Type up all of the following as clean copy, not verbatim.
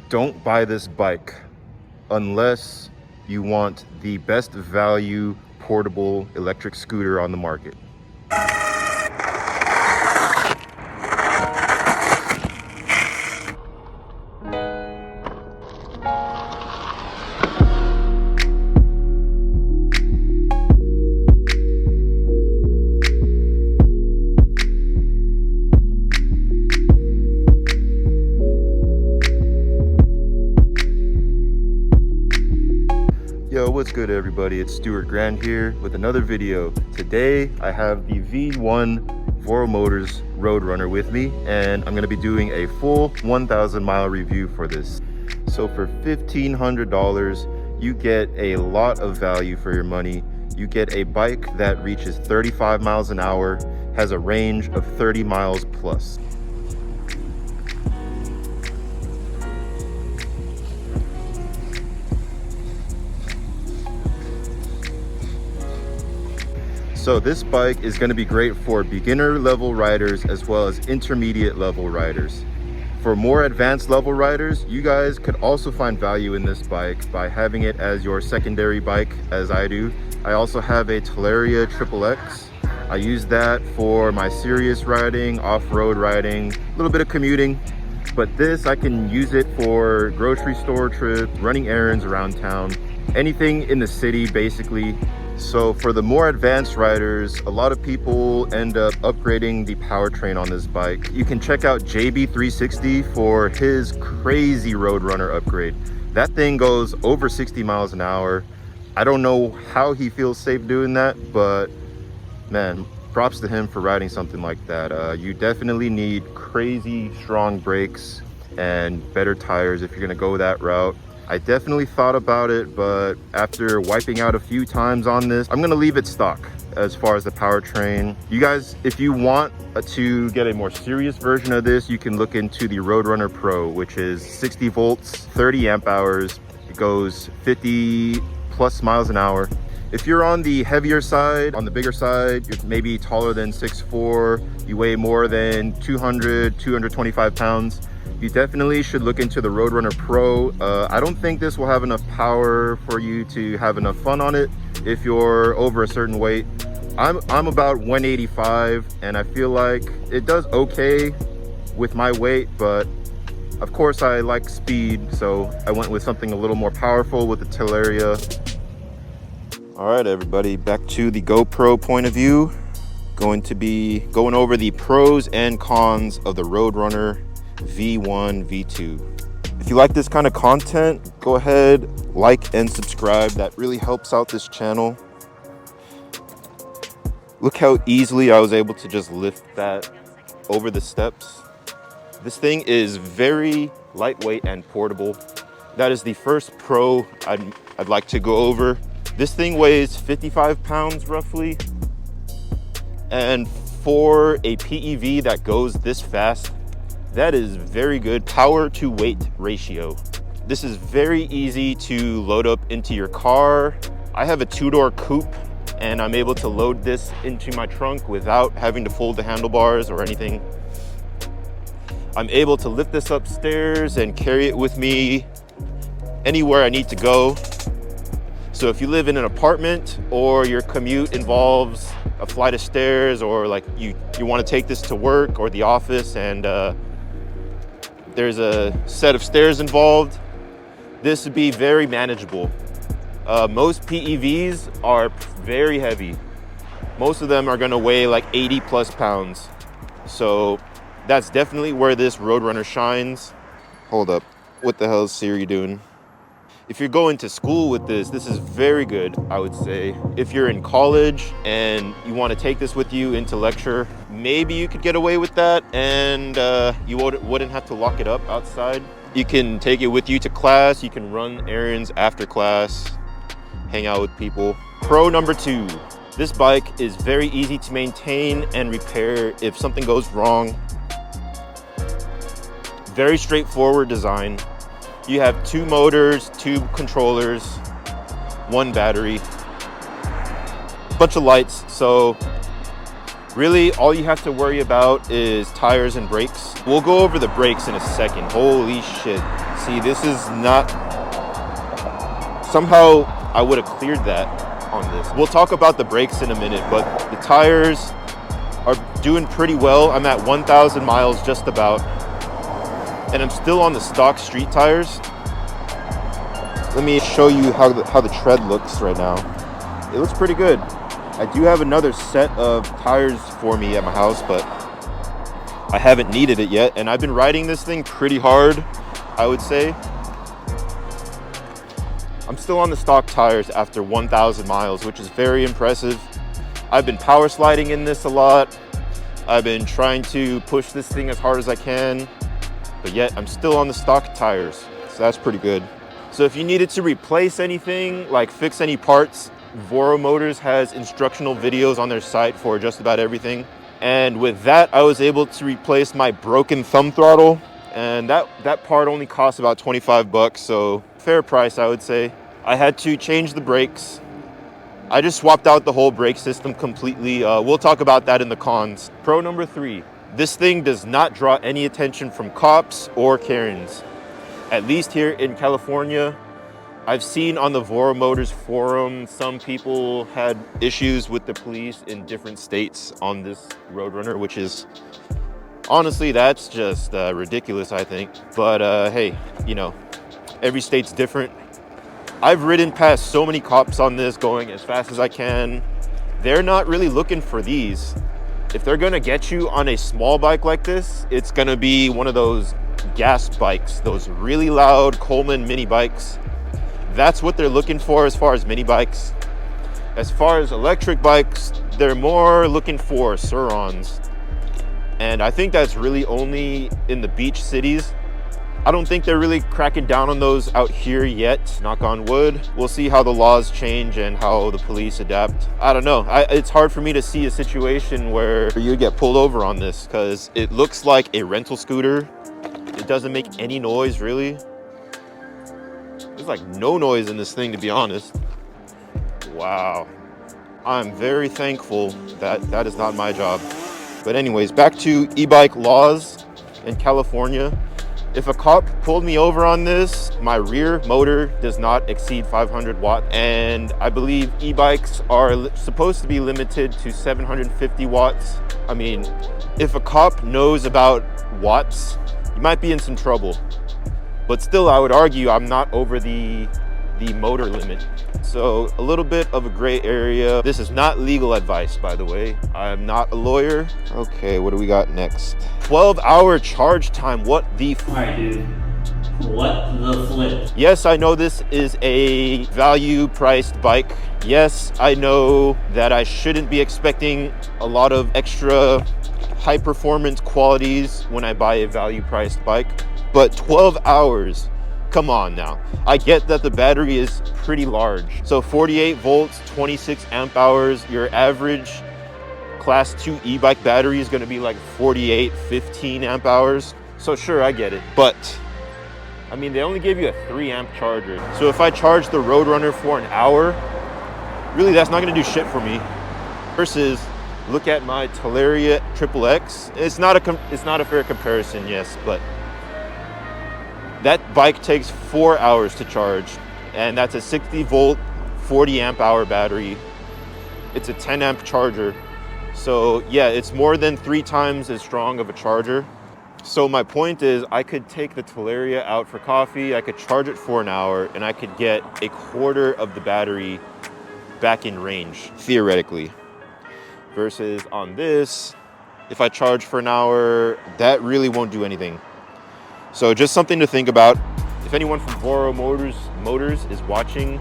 Don't buy this bike unless you want the best value portable electric scooter on the market. Yo, what's good everybody? It's Stuart Grand here with another video. Today I have the V1 voromotors Roadrunner with me, and I'm going to be doing a full 1,000 mile review for this. So for $1,500 you get a lot of value for your money. You get a bike that reaches 35 miles an hour, has a range of 30 miles plus. So this bike is going to be great for beginner level riders as well as intermediate level riders. For more advanced level riders, you guys could also find value in this bike by having it as your secondary bike, as I do. I also have a Teleria XXX. I use that for my serious riding, off-road riding, a little bit of commuting. But this, I can use it for grocery store trips, running errands around town, anything in the city basically. So for the more advanced riders, a lot of people end up upgrading the powertrain on this bike. You can check out JB360 for his crazy Roadrunner upgrade. That thing goes over 60 miles an hour. I don't know how he feels safe doing that, but man, props to him for riding something like that. You definitely need crazy strong brakes and better tires if you're gonna go that route. I definitely thought about it, but after wiping out a few times on this, I'm gonna leave it stock as far as the powertrain. You guys, if you want to get a more serious version of this, you can look into the Roadrunner Pro, which is 60 volts, 30 amp hours. It goes 50 plus miles an hour. If you're on the heavier side, on the bigger side, you're maybe taller than 6'4", you weigh more than 225 pounds, you definitely should look into the Roadrunner Pro. I don't think this will have enough power for you to have enough fun on it if you're over a certain weight. I'm about 185 and I feel like it does okay with my weight, but of course I like speed, so I went with something a little more powerful with the Teleria. All right everybody, back to the GoPro point of view. Going to be going over the pros and cons of the Roadrunner V1, V2. If you like this kind of content, go ahead, like and subscribe. That really helps out this channel. Look how easily I was able to just lift that over the steps. This thing is very lightweight and portable. That is the first pro I'd like to go over. This thing weighs 55 pounds roughly. And for a PEV that goes this fast, that is very good power to weight ratio. This is very easy to load up into your car. I have a 2-door coupe and I'm able to load this into my trunk without having to fold the handlebars or anything. I'm able to lift this upstairs and carry it with me anywhere I need to go. So if you live in an apartment or your commute involves a flight of stairs, or like you want to take this to work or the office and there's a set of stairs involved, this would be very manageable. Most PEVs are very heavy. Most of them are going to weigh like 80 plus pounds. So that's definitely where this Roadrunner shines. Hold up, what the hell is Siri doing? If you're going to school with this, this is very good, I would say. If you're in college and you want to take this with you into lecture, maybe you could get away with that and you wouldn't have to lock it up outside. You can take it with you to class, you can run errands after class, hang out with people. Pro number 2, this bike is very easy to maintain and repair if something goes wrong. Very straightforward design. You have 2 motors, 2 controllers, 1 battery, bunch of lights. So really all you have to worry about is tires and brakes. We'll go over the brakes in a second. Holy shit. See, this is not, somehow I would have cleared that on this. We'll talk about the brakes in a minute, but the tires are doing pretty well. I'm at 1,000 miles just about, and I'm still on the stock street tires. Let me show you how the tread looks right now. It looks pretty good. I do have another set of tires for me at my house, but I haven't needed it yet, and I've been riding this thing pretty hard, I would say. I'm still on the stock tires after 1,000 miles, which is very impressive. I've been power sliding in this a lot. I've been trying to push this thing as hard as I can, but yet I'm still on the stock tires, so that's pretty good. So if you needed to replace anything, like fix any parts, Voromotors has instructional videos on their site for just about everything. And with that, I was able to replace my broken thumb throttle, and that part only cost about 25 bucks, so fair price, I would say. I had to change the brakes. I just swapped out the whole brake system completely. We'll talk about that in the cons. Pro number 3, this thing does not draw any attention from cops or Karens. At least here in California. I've seen on the voromotors forum, some people had issues with the police in different states on this Roadrunner, which is, honestly, that's just ridiculous, I think. But hey, you know, every state's different. I've ridden past so many cops on this going as fast as I can. They're not really looking for these. If they're gonna get you on a small bike like this, it's gonna be one of those gas bikes, those really loud Coleman mini bikes. That's what they're looking for as far as mini bikes. As far as electric bikes, they're more looking for Surons. And I think that's really only in the beach cities. I don't think they're really cracking down on those out here yet, knock on wood. We'll see how the laws change and how the police adapt. I don't know, it's hard for me to see a situation where you get pulled over on this, because it looks like a rental scooter. It doesn't make any noise, really. There's like no noise in this thing, to be honest. Wow. I'm very thankful that that is not my job. But anyways, back to e-bike laws in California. If a cop pulled me over on this, my rear motor does not exceed 500 watts. And I believe e-bikes are supposed to be limited to 750 watts. I mean, if a cop knows about watts, you might be in some trouble. But still, I would argue I'm not over the motor limit. So a little bit of a gray area. This is not legal advice, by the way. I'm not a lawyer. Okay, what do we got next? 12-hour charge time. What the All right, dude. What the flip? Yes, I know this is a value-priced bike. Yes, I know that I shouldn't be expecting a lot of extra high-performance qualities when I buy a value-priced bike. But 12 hours, come on now. I get that the battery is pretty large. So 48 volts, 26 amp hours, your average class 2 e-bike battery is gonna be like 48, 15 amp hours. So sure, I get it. But, I mean, they only gave you a 3 amp charger. So if I charge the Roadrunner for an hour, really that's not gonna do shit for me. Versus, look at my Teleria XXX. It's not a fair comparison, yes, but that bike takes 4 hours to charge, and that's a 60 volt, 40 amp hour battery. It's a 10 amp charger. So yeah, it's more than 3 times as strong of a charger. So my point is, I could take the Teleria out for coffee, I could charge it for an hour, and I could get a quarter of the battery back in range, theoretically. Versus on this, if I charge for an hour, that really won't do anything. So just something to think about. If anyone from voromotors is watching,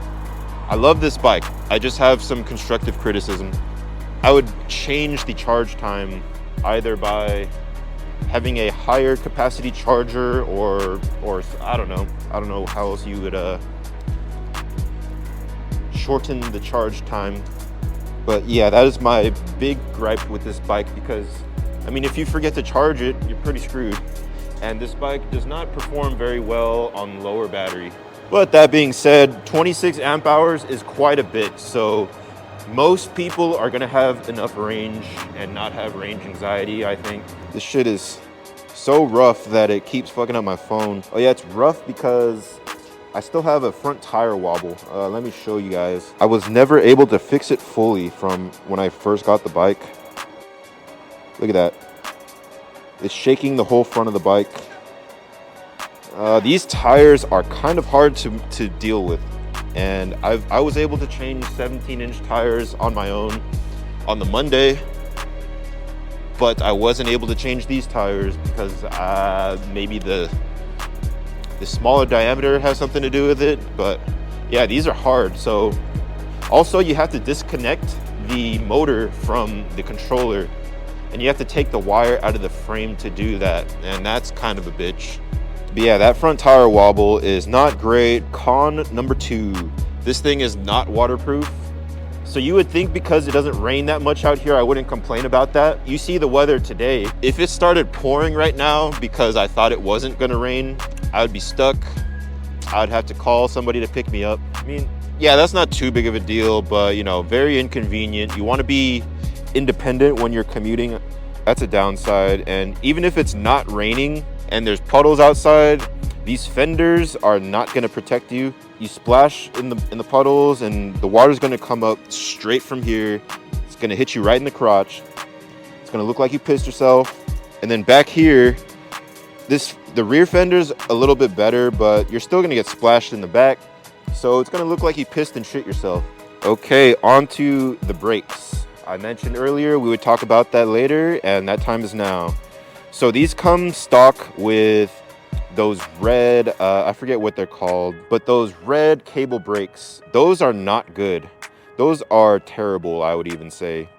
I love this bike. I just have some constructive criticism. I would change the charge time either by having a higher capacity charger or I don't know how else you would shorten the charge time. But yeah, that is my big gripe with this bike, because I mean, if you forget to charge it, you're pretty screwed. And this bike does not perform very well on lower battery. But that being said, 26 amp hours is quite a bit. So most people are gonna have enough range and not have range anxiety, I think. This shit is so rough that it keeps fucking up my phone. Oh yeah, it's rough because I still have a front tire wobble. Let me show you guys. I was never able to fix it fully from when I first got the bike. Look at that. It's shaking the whole front of the bike. These tires are kind of hard to deal with. And I was able to change 17-inch tires on my own on the Monday. But I wasn't able to change these tires because maybe the smaller diameter has something to do with it. But yeah, these are hard. So also you have to disconnect the motor from the controller, and you have to take the wire out of the frame to do that, and that's kind of a bitch. But yeah, that front tire wobble is not great. Con number 2, this thing is not waterproof. So you would think because it doesn't rain that much out here, I wouldn't complain about that. You see the weather today. If it started pouring right now because I thought it wasn't gonna rain, I would be stuck. I would have to call somebody to pick me up. I mean, yeah, that's not too big of a deal, but you know, very inconvenient. You wanna be independent when you're commuting. That's a downside. And even if it's not raining and there's puddles outside, these fenders are not gonna protect you. You splash in the puddles and the water's gonna come up straight from here. It's gonna hit you right in the crotch. It's gonna look like you pissed yourself. And then back here, the rear fender's a little bit better, but you're still gonna get splashed in the back. So it's gonna look like you pissed and shit yourself. Okay, on to the brakes. I mentioned earlier we would talk about that later, and that time is now. So these come stock with those red, I forget what they're called, but those red cable brakes, those are not good. Those are terrible, I would even say.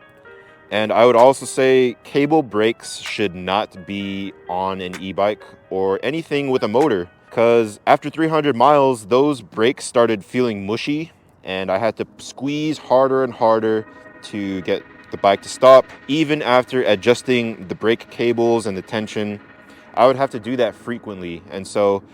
And I would also say cable brakes should not be on an e-bike or anything with a motor, because after 300 miles, those brakes started feeling mushy, and I had to squeeze harder and harder to get the bike to stop. Even after adjusting the brake cables and the tension, I would have to do that frequently. And so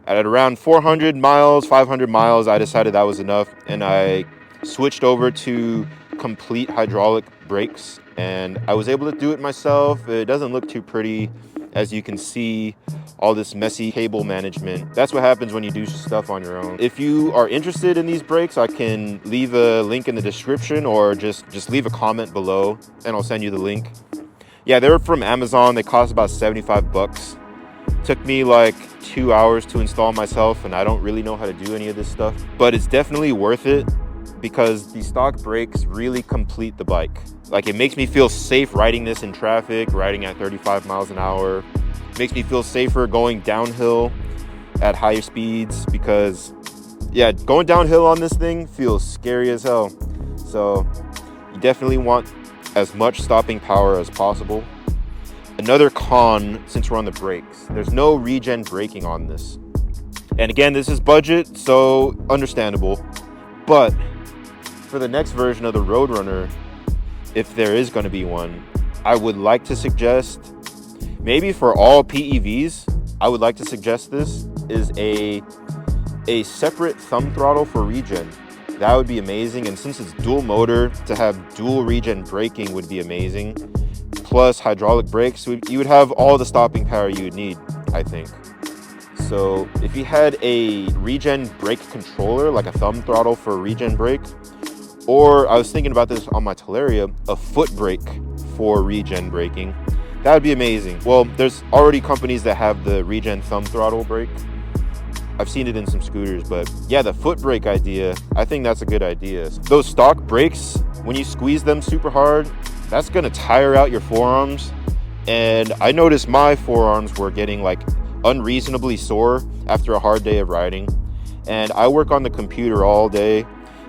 at around 400 miles, 500 miles, I decided that was enough, and I switched over to complete hydraulic brakes, and I was able to do it myself. It doesn't look too pretty, as you can see, all this messy cable management. That's what happens when you do stuff on your own. If you are interested in these brakes, I can leave a link in the description, or just leave a comment below and I'll send you the link. Yeah, they're from Amazon. They cost about 75 bucks. Took me like 2 hours to install myself, and I don't really know how to do any of this stuff, but it's definitely worth it because the stock brakes really complete the bike. Like, it makes me feel safe riding this in traffic, riding at 35 miles an hour. Makes me feel safer going downhill at higher speeds, because yeah, going downhill on this thing feels scary as hell. So you definitely want as much stopping power as possible. Another con, since we're on the brakes, there's no regen braking on this. And again, this is budget, so understandable. But for the next version of the Roadrunner, if there is going to be one, I would like to suggest, maybe for all PEVs, I would like to suggest this is a separate thumb throttle for regen. That would be amazing. And since it's dual motor, to have dual regen braking would be amazing. Plus hydraulic brakes, you would have all the stopping power you would need, I think. So if you had a regen brake controller, like a thumb throttle for a regen brake, or I was thinking about this on my Teleria, a foot brake for regen braking, that would be amazing. Well, there's already companies that have the regen thumb throttle brake. I've seen it in some scooters, but yeah, the foot brake idea, I think that's a good idea. Those stock brakes, when you squeeze them super hard, that's gonna tire out your forearms. And I noticed my forearms were getting like unreasonably sore after a hard day of riding. And I work on the computer all day,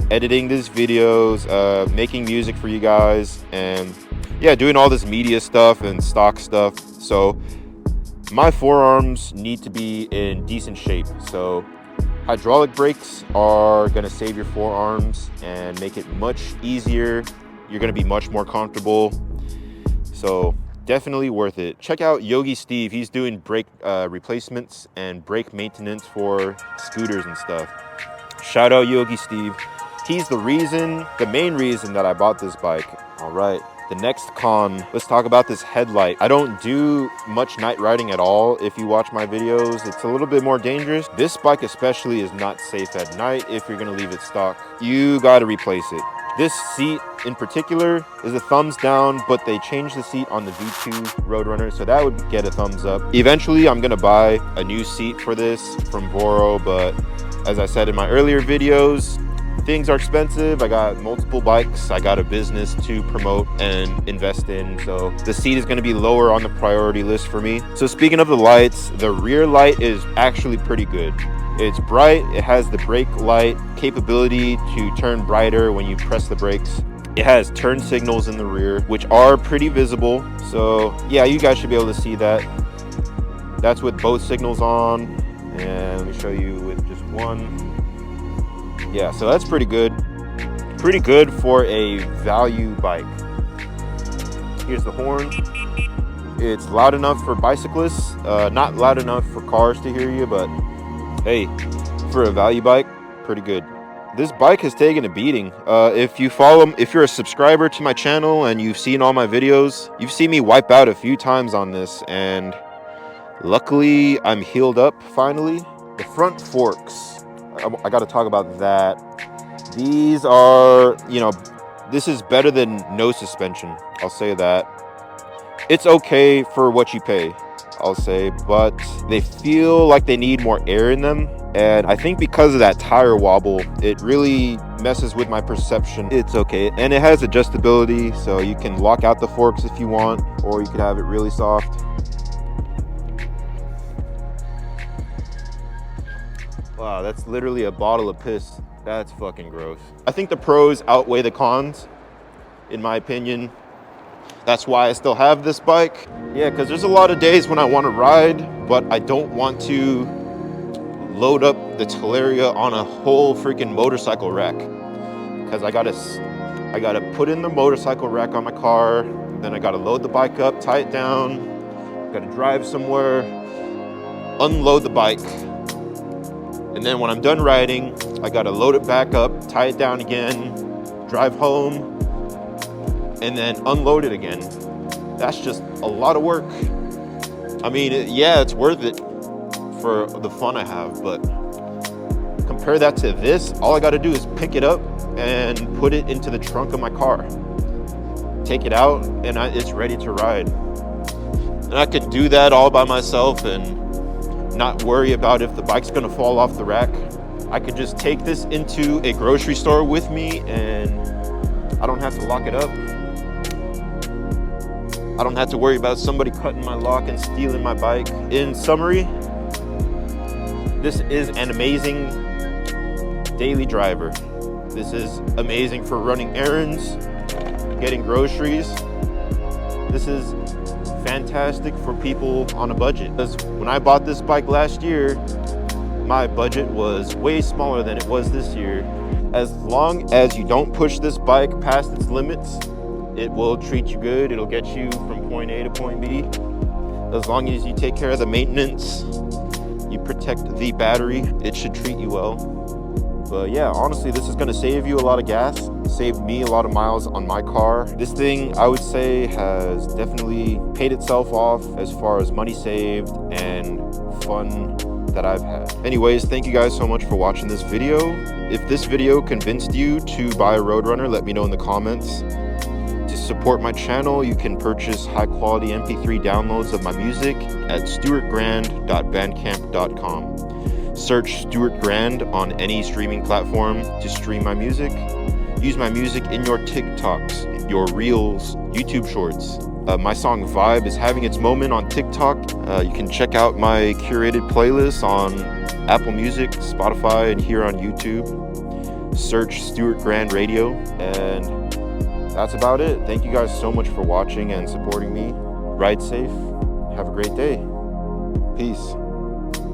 editing these videos, making music for you guys, and yeah, doing all this media stuff and stock stuff. So my forearms need to be in decent shape. So hydraulic brakes are gonna save your forearms and make it much easier. You're gonna be much more comfortable. So definitely worth it. Check out Yogi Steve. He's doing brake replacements and brake maintenance for scooters and stuff. Shout out Yogi Steve. He's the main reason that I bought this bike. All right, The next con, let's talk about this headlight. I don't do much night riding at all. If you watch my videos, it's a little bit more dangerous. This bike especially is not safe at night if you're gonna leave it stock. You gotta replace it. This seat in particular is a thumbs down, but they changed the seat on the V2 Roadrunner, so that would get a thumbs up. Eventually, I'm gonna buy a new seat for this from Voro, but as I said in my earlier videos, things are expensive. I got multiple bikes. I got a business to promote and invest in, so the seat is gonna be lower on the priority list for me. So speaking of the lights, the rear light is actually pretty good. It's bright, it has the brake light capability to turn brighter when you press the brakes. It has turn signals in the rear, which are pretty visible. So yeah, you guys should be able to see that. That's with both signals on. And let me show you with just one. Yeah, so that's pretty good. Pretty good for a value bike. Here's the horn. It's loud enough for bicyclists, not loud enough for cars to hear you, but hey, for a value bike, pretty good. This bike has taken a beating. If you're a subscriber to my channel and you've seen all my videos, you've seen me wipe out a few times on this, and luckily I'm healed up finally. The front forks, I got to talk about that. These are, this is better than no suspension. I'll say that. It's okay for what you pay, I'll say, but they feel like they need more air in them. And I think because of that tire wobble, it really messes with my perception. It's okay. And it has adjustability, so you can lock out the forks if you want, or you could have it really soft. Wow, that's literally a bottle of piss. That's fucking gross. I think the pros outweigh the cons, in my opinion. That's why I still have this bike. Yeah, because there's a lot of days when I want to ride, but I don't want to load up the Teleria on a whole freaking motorcycle rack. Because I gotta put in the motorcycle rack on my car, then I gotta load the bike up, tie it down, gotta drive somewhere, unload the bike, and then when I'm done riding, I gotta load it back up, tie it down again, drive home, and then unload it again. That's just a lot of work. I mean, yeah, it's worth it for the fun I have, but compare that to this, all I gotta do is pick it up and put it into the trunk of my car. Take it out, and it's ready to ride. And I can do that all by myself and not worry about if the bike's gonna fall off the rack. I could just take this into a grocery store with me and I don't have to lock it up. I don't have to worry about somebody cutting my lock and stealing my bike. In summary, this is an amazing daily driver. This is amazing for running errands, getting groceries. This is fantastic for people on a budget. Because when I bought this bike last year, my budget was way smaller than it was this year. As long as you don't push this bike past its limits, it will treat you good. It'll get you from point A to point B. As long as you take care of the maintenance, you protect the battery, it should treat you well. But yeah, honestly, this is gonna save you a lot of gas, saved me a lot of miles on my car. This thing, I would say, has definitely paid itself off as far as money saved and fun that I've had. Anyways, thank you guys so much for watching this video. If this video convinced you to buy a Roadrunner, let me know in the comments. To support my channel, you can purchase high quality MP3 downloads of my music at stuartgrand.bandcamp.com. Search Stuart Grand on any streaming platform to stream my music. Use my music in your TikToks, your Reels, YouTube Shorts. My song Vibe is having its moment on TikTok. You can check out my curated playlists on Apple Music, Spotify, and here on YouTube. Search Stuart Grand Radio, and that's about it. Thank you guys so much for watching and supporting me. Ride safe. Have a great day. Peace.